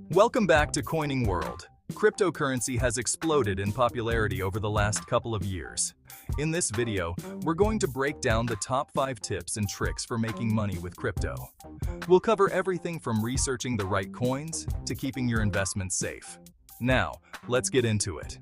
Welcome back to Coining World. Cryptocurrency has exploded in popularity over the last couple of years. In this video, we're going to break down the top 5 tips and tricks for making money with crypto. We'll cover everything from researching the right coins to keeping your investments safe. Now, let's get into it.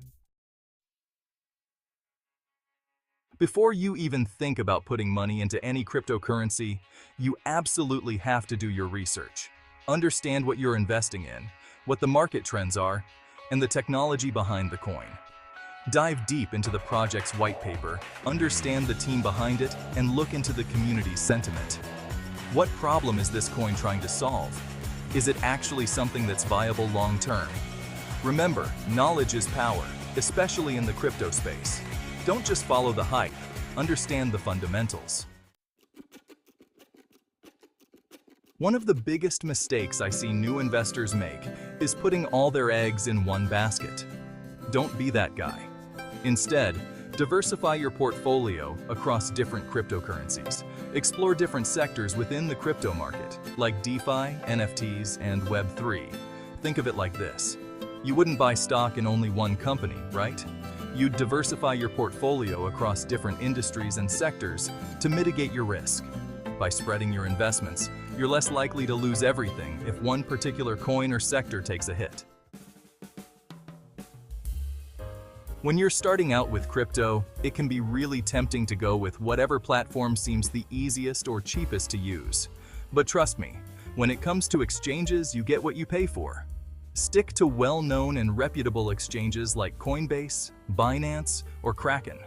Before you even think about putting money into any cryptocurrency, you absolutely have to do your research. Understand what you're investing in, what the market trends are, and the technology behind the coin. Dive deep into the project's white paper, understand the team behind it, and look into the community's sentiment. What problem is this coin trying to solve? Is it actually something that's viable long-term? Remember, knowledge is power, especially in the crypto space. Don't just follow the hype, understand the fundamentals. One of the biggest mistakes I see new investors make is putting all their eggs in one basket. Don't be that guy. Instead, diversify your portfolio across different cryptocurrencies. Explore different sectors within the crypto market, like DeFi, NFTs, and Web3. Think of it like this. You wouldn't buy stock in only one company, right? You'd diversify your portfolio across different industries and sectors to mitigate your risk. By spreading your investments, you're less likely to lose everything if one particular coin or sector takes a hit. When you're starting out with crypto, it can be really tempting to go with whatever platform seems the easiest or cheapest to use. But trust me, when it comes to exchanges, you get what you pay for. Stick to well-known and reputable exchanges like Coinbase, Binance, or Kraken.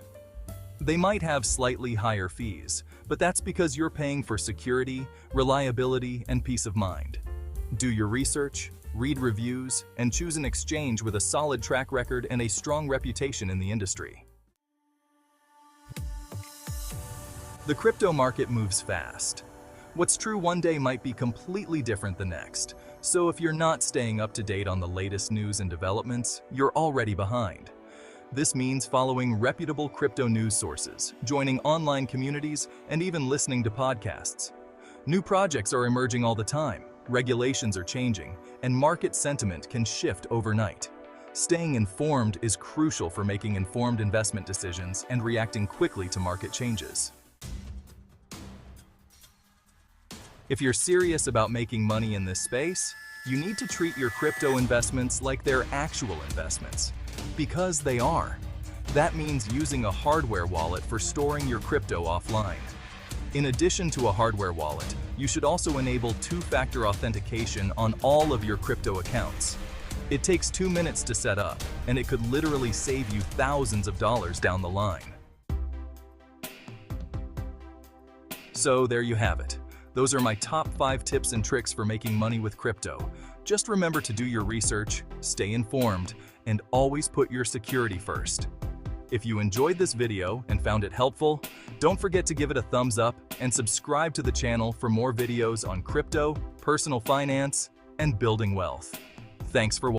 They might have slightly higher fees, but that's because you're paying for security, reliability, and peace of mind. Do your research, read reviews, and choose an exchange with a solid track record and a strong reputation in the industry. The crypto market moves fast. What's true one day might be completely different the next, so if you're not staying up to date on the latest news and developments, you're already behind. This means following reputable crypto news sources, joining online communities, and even listening to podcasts. New projects are emerging all the time, regulations are changing, and market sentiment can shift overnight. Staying informed is crucial for making informed investment decisions and reacting quickly to market changes. If you're serious about making money in this space, you need to treat your crypto investments like they're actual investments. Because they are. That means using a hardware wallet for storing your crypto offline. In addition to a hardware wallet, you should also enable two-factor authentication on all of your crypto accounts. It takes 2 minutes to set up, and it could literally save you thousands of dollars down the line. So there you have it. Those are my top 5 tips and tricks for making money with crypto. Just remember to do your research, stay informed, and always put your security first. If you enjoyed this video and found it helpful, don't forget to give it a thumbs up and subscribe to the channel for more videos on crypto, personal finance, and building wealth. Thanks for watching.